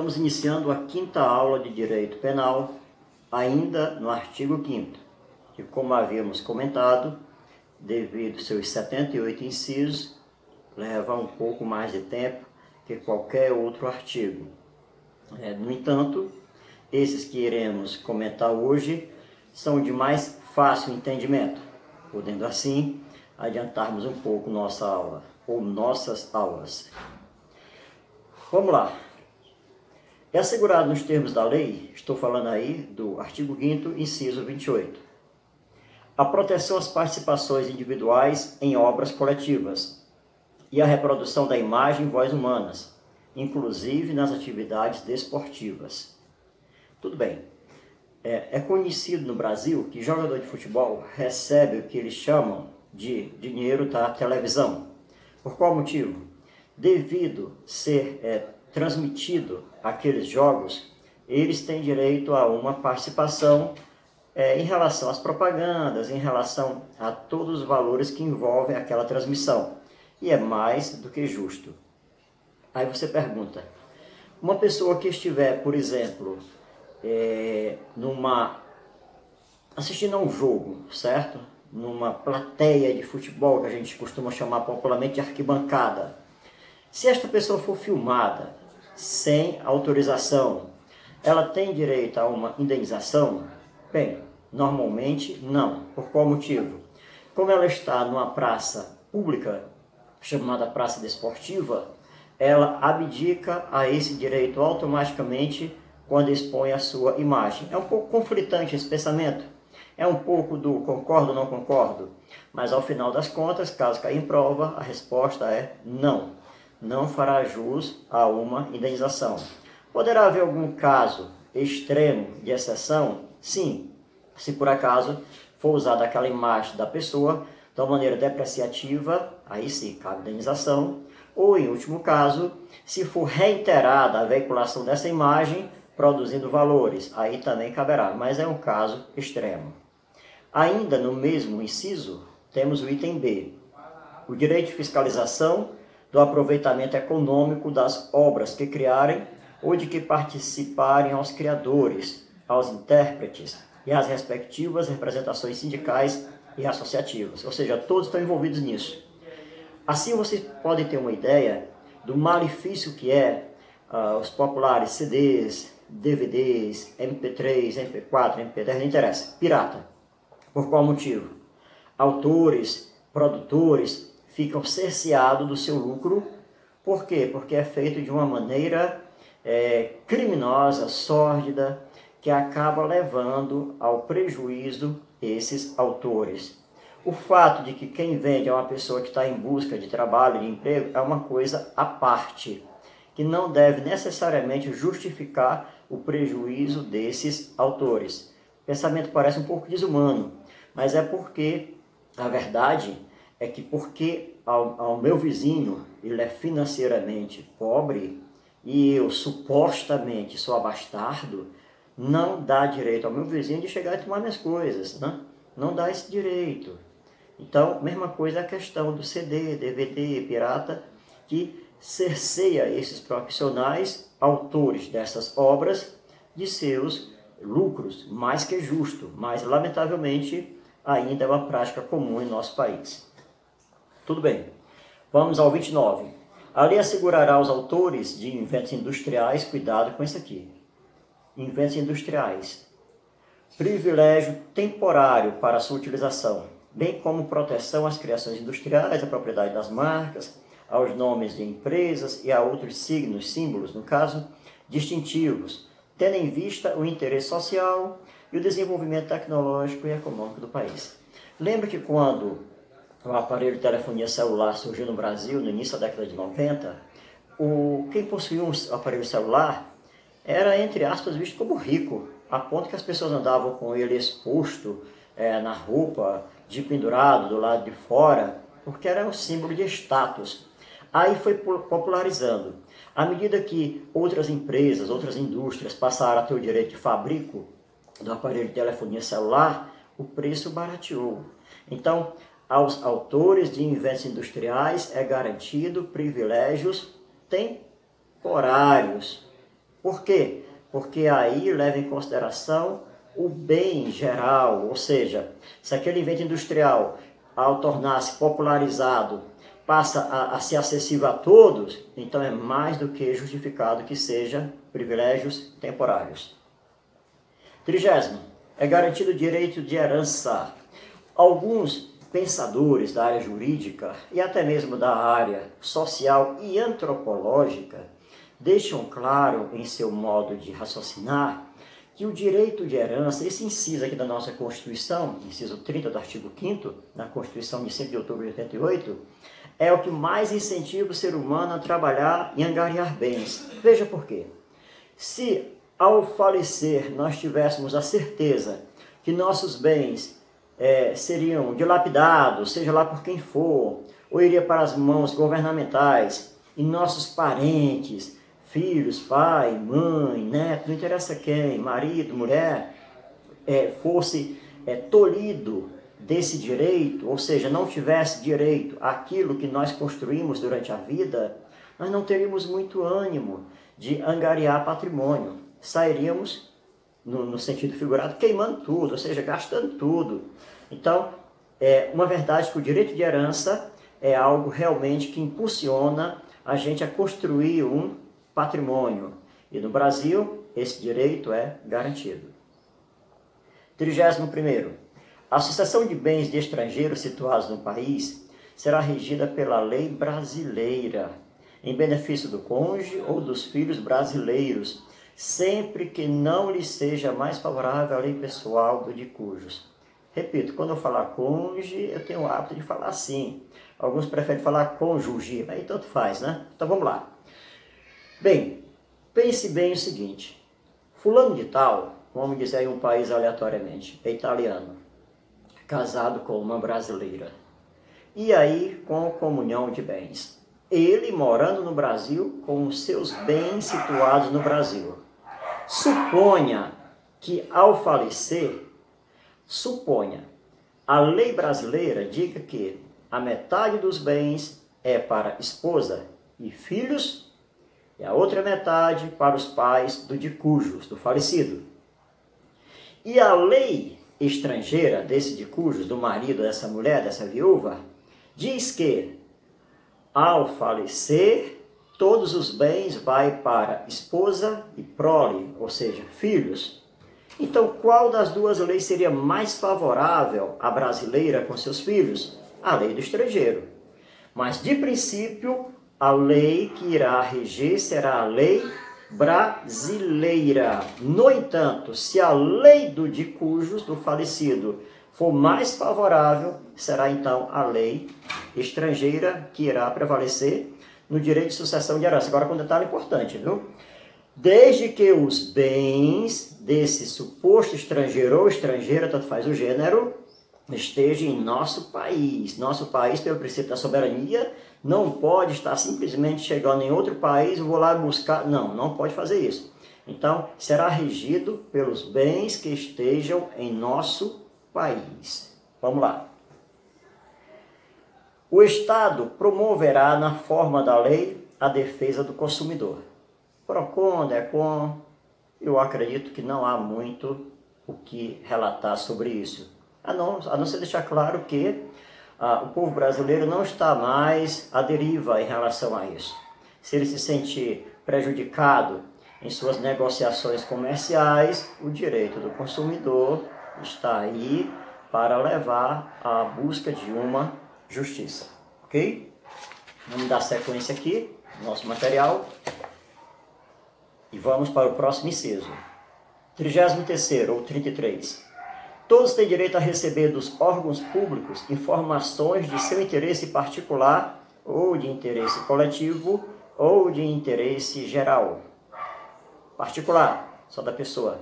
Estamos iniciando a quinta aula de Direito Penal, ainda no artigo 5º, que, como havíamos comentado, devido aos seus 78 incisos, leva um pouco mais de tempo que qualquer outro artigo. No entanto, esses que iremos comentar hoje são de mais fácil entendimento, podendo assim adiantarmos um pouco nossa aula, ou nossas aulas. Vamos lá. É assegurado nos termos da lei, estou falando aí do artigo 5º, inciso 28, a proteção às participações individuais em obras coletivas e a reprodução da imagem e voz humanas, inclusive nas atividades desportivas. Tudo bem. É conhecido no Brasil que jogador de futebol recebe o que eles chamam de dinheiro da televisão. Por qual motivo? Devido ser transmitido aqueles jogos, eles têm direito a uma participação em relação às propagandas, em relação a todos os valores que envolvem aquela transmissão. E é mais do que justo. Aí você pergunta, uma pessoa que estiver, por exemplo, assistindo a um jogo, certo? Numa plateia de futebol, que a gente costuma chamar popularmente de arquibancada. Se esta pessoa for filmada sem autorização, ela tem direito a uma indenização? Bem, normalmente não. Por qual motivo? Como ela está numa praça pública, chamada praça desportiva, ela abdica a esse direito automaticamente quando expõe a sua imagem. É um pouco conflitante esse pensamento. É um pouco do concordo ou não concordo. Mas ao final das contas, caso caia em prova, a resposta é não. Não fará jus a uma indenização. Poderá haver algum caso extremo de exceção? Sim. Se por acaso for usada aquela imagem da pessoa de uma maneira depreciativa, aí sim cabe indenização. Ou, em último caso, se for reiterada a veiculação dessa imagem, produzindo valores, aí também caberá, mas é um caso extremo. Ainda no mesmo inciso, temos o item B, o direito de fiscalização do aproveitamento econômico das obras que criarem ou de que participarem aos criadores, aos intérpretes e às respectivas representações sindicais e associativas, ou seja, todos estão envolvidos nisso. Assim vocês podem ter uma ideia do malefício que os populares CDs, DVDs, MP3, MP4, MP10, não interessa, pirata. Por qual motivo? Autores, produtores ficam cerceados do seu lucro. Por quê? Porque é feito de uma maneira criminosa, sórdida, que acaba levando ao prejuízo esses autores. O fato de que quem vende é uma pessoa que está em busca de trabalho, de emprego, é uma coisa à parte, que não deve necessariamente justificar o prejuízo desses autores. O pensamento parece um pouco desumano, mas é porque a verdade é que porque ao meu vizinho ele é financeiramente pobre e eu supostamente sou abastardo, não dá direito ao meu vizinho de chegar e tomar minhas coisas, né? Não dá esse direito. Então, mesma coisa a questão do CD, DVD, pirata, que cerceia esses profissionais, autores dessas obras, de seus lucros, mais que justo, mas lamentavelmente ainda é uma prática comum em nosso país. Tudo bem, vamos ao 29. A lei assegurará aos autores de inventos industriais, cuidado com isso aqui, inventos industriais, privilégio temporário para a sua utilização, bem como proteção às criações industriais, à propriedade das marcas, aos nomes de empresas e a outros signos, símbolos, no caso, distintivos, tendo em vista o interesse social e o desenvolvimento tecnológico e econômico do país. Lembra que quando o aparelho de telefonia celular surgiu no Brasil, no início da década de 90, quem possuía um aparelho celular era, entre aspas, visto como rico, a ponto que as pessoas andavam com ele exposto na roupa, de pendurado do lado de fora, porque era um símbolo de status. Aí foi popularizando. À medida que outras empresas, outras indústrias passaram a ter o direito de fabrico do aparelho de telefonia celular, o preço barateou. Então, aos autores de inventos industriais é garantido privilégios temporários Por quê? Porque aí leva em consideração o bem geral, ou seja, se aquele invento industrial, ao tornar-se popularizado, passa a ser acessível a todos, então é mais do que justificado que seja privilégios temporários. 30º, é garantido o direito de herança. Alguns pensadores da área jurídica e até mesmo da área social e antropológica deixam claro em seu modo de raciocinar que o direito de herança, esse inciso aqui da nossa Constituição, inciso 30 do artigo 5º, na Constituição de 5 de outubro de 88, é o que mais incentiva o ser humano a trabalhar e angariar bens. Veja por quê. Se ao falecer nós tivéssemos a certeza que nossos bens seriam dilapidados, seja lá por quem for, ou iria para as mãos governamentais, e nossos parentes, filhos, pai, mãe, neto, não interessa quem, marido, mulher, fosse tolhido desse direito, ou seja, não tivesse direito àquilo que nós construímos durante a vida, nós não teríamos muito ânimo de angariar patrimônio. Sairíamos, no sentido figurado, queimando tudo, ou seja, gastando tudo. Então, é uma verdade que o direito de herança é algo realmente que impulsiona a gente a construir um patrimônio. E no Brasil, esse direito é garantido. 31º. A sucessão de bens de estrangeiros situados no país será regida pela lei brasileira, em benefício do cônjuge ou dos filhos brasileiros, sempre que não lhe seja mais favorável a lei pessoal do de cujos. Repito, quando eu falar cônjuge, eu tenho o hábito de falar assim. Alguns preferem falar cônjuge, aí tanto faz, né? Então vamos lá. Bem, pense bem o seguinte. Fulano de tal, vamos dizer aí um país aleatoriamente, é italiano, casado com uma brasileira. E aí, com comunhão de bens. Ele morando no Brasil, com os seus bens situados no Brasil. Suponha que ao falecer, a lei brasileira diga que a metade dos bens é para esposa e filhos e a outra metade para os pais do de cujos, do falecido. E a lei estrangeira desse de cujos, do marido dessa mulher, dessa viúva, diz que ao falecer, todos os bens vai para esposa e prole, ou seja, filhos. Então, qual das duas leis seria mais favorável à brasileira com seus filhos? A lei do estrangeiro. Mas, de princípio, a lei que irá reger será a lei brasileira. No entanto, se a lei do de cujos, do falecido, for mais favorável, será então a lei estrangeira que irá prevalecer no direito de sucessão de herança. Agora, com um detalhe importante, viu? Desde que os bens desse suposto estrangeiro ou estrangeira, tanto faz o gênero, esteja em nosso país. Nosso país, pelo princípio da soberania, não pode estar simplesmente chegando em outro país, vou lá buscar. Não, não pode fazer isso. Então, será regido pelos bens que estejam em nosso país. Vamos lá. O Estado promoverá, na forma da lei, a defesa do consumidor. PROCON, DECON, eu acredito que não há muito o que relatar sobre isso. A não ser deixar claro que o povo brasileiro não está mais à deriva em relação a isso. Se ele se sentir prejudicado em suas negociações comerciais, o direito do consumidor está aí para levar à busca de uma justiça. Ok? Vamos dar sequência aqui no nosso material. E vamos para o próximo inciso. 33º ou 33. Todos têm direito a receber dos órgãos públicos informações de seu interesse particular ou de interesse coletivo ou de interesse geral. Particular, só da pessoa.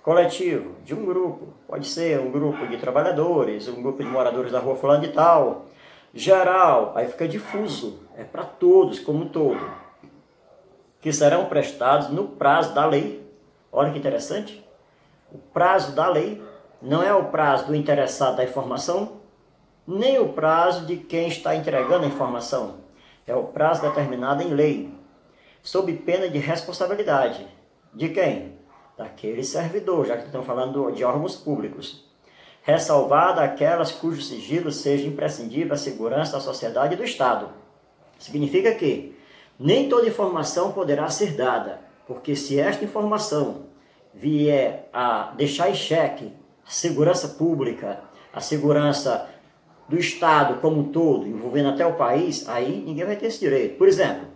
Coletivo, de um grupo. Pode ser um grupo de trabalhadores, um grupo de moradores da rua fulano de tal. Geral, aí fica difuso, é para todos, como um todo. Que serão prestados no prazo da lei. Olha que interessante. O prazo da lei não é o prazo do interessado da informação, nem o prazo de quem está entregando a informação. É o prazo determinado em lei. sob pena de responsabilidade. De quem? Daquele servidor, já que estamos falando de órgãos públicos. Ressalvada aquelas cujo sigilo seja imprescindível à segurança da sociedade e do Estado. Significa que nem toda informação poderá ser dada, porque se esta informação vier a deixar em xeque a segurança pública, a segurança do Estado como um todo, envolvendo até o país, aí ninguém vai ter esse direito. Por exemplo,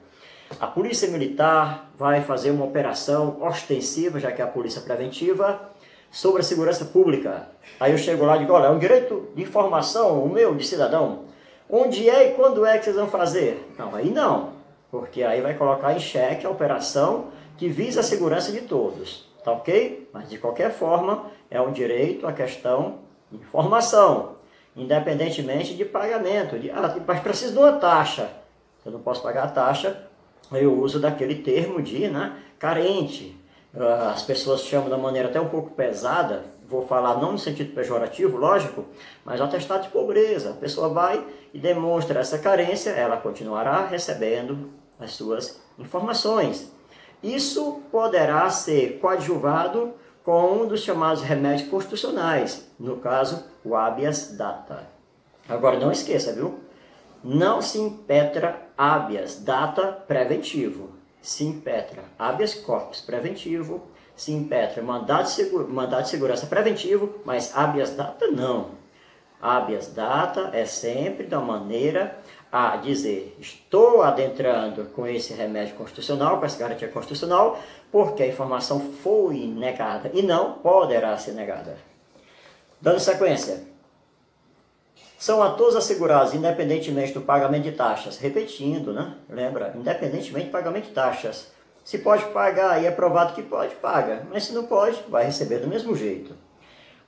a Polícia Militar vai fazer uma operação ostensiva, já que é a Polícia Preventiva, sobre a segurança pública. Aí eu chego lá e digo, olha, é um direito de informação, o meu, de cidadão. Onde é e quando é que vocês vão fazer? Não, aí não, porque aí vai colocar em xeque a operação que visa a segurança de todos, tá ok? Mas de qualquer forma, é um direito à questão de informação, independentemente de pagamento. Mas preciso de uma taxa. Se eu não posso pagar a taxa, eu uso daquele termo de carente. As pessoas chamam de maneira até um pouco pesada, vou falar não no sentido pejorativo, lógico, mas atestado de pobreza. A pessoa vai e demonstra essa carência, ela continuará recebendo as suas informações. Isso poderá ser coadjuvado com um dos chamados remédios constitucionais, no caso, o habeas data. Agora não esqueça, viu? Não se impetra habeas data preventivo. Se impetra habeas corpus preventivo, se impetra mandado de segurança preventivo, mas habeas data não. Habeas data é sempre da maneira a dizer, estou adentrando com esse remédio constitucional, com essa garantia constitucional, porque a informação foi negada e não poderá ser negada. Dando sequência. São a todos assegurados, independentemente do pagamento de taxas. Repetindo, Lembra? Independentemente do pagamento de taxas. Se pode pagar e é provado que pode, paga. Mas se não pode, vai receber do mesmo jeito.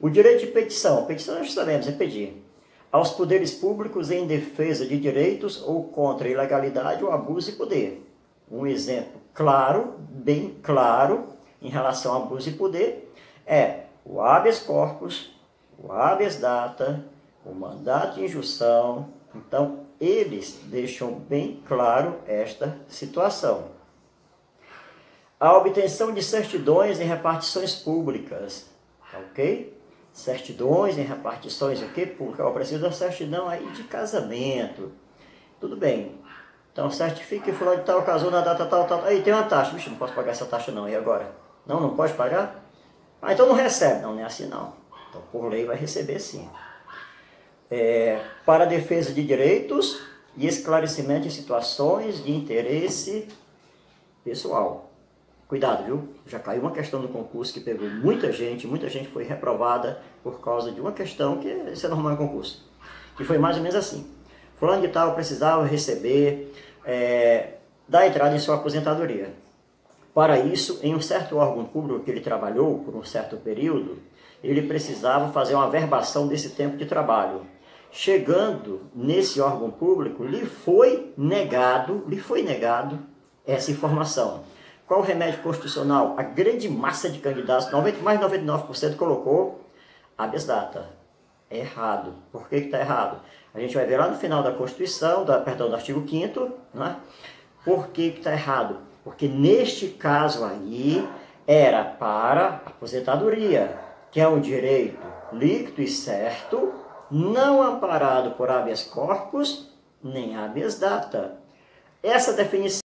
O direito de petição. Petição nós sabemos, é pedir. Aos poderes públicos em defesa de direitos ou contra a ilegalidade ou abuso de poder. Um exemplo claro, bem claro, em relação ao abuso de poder, é o habeas corpus, o habeas data, o mandato de injunção. Então, eles deixam bem claro esta situação. A obtenção de certidões em repartições públicas, ok? Certidões em repartições públicas. Eu preciso da certidão aí de casamento. Tudo bem. Então, certifique que fulano de tal casou na data tal, tal. Aí tem uma taxa. Bicho, não posso pagar essa taxa não. E agora? Não pode pagar? Ah, então não recebe. Não é assim não. Então, por lei vai receber sim. Para a defesa de direitos e esclarecimento de situações de interesse pessoal. Cuidado, viu? Já caiu uma questão do concurso que pegou muita gente foi reprovada por causa de uma questão que isso é normal em concurso. Que foi mais ou menos assim. Fulano de tal precisava receber da entrada em sua aposentadoria. Para isso, em um certo órgão público que ele trabalhou por um certo período, ele precisava fazer uma averbação desse tempo de trabalho. Chegando nesse órgão público, lhe foi negado essa informação. Qual o remédio constitucional? A grande massa de candidatos, mais de 99% colocou habeas data. É errado. Por que está errado? A gente vai ver lá no final da Constituição, do artigo 5º, Por que está errado? Porque neste caso aí, era para aposentadoria, que é um direito líquido e certo, não amparado por habeas corpus, nem habeas data. Essa definição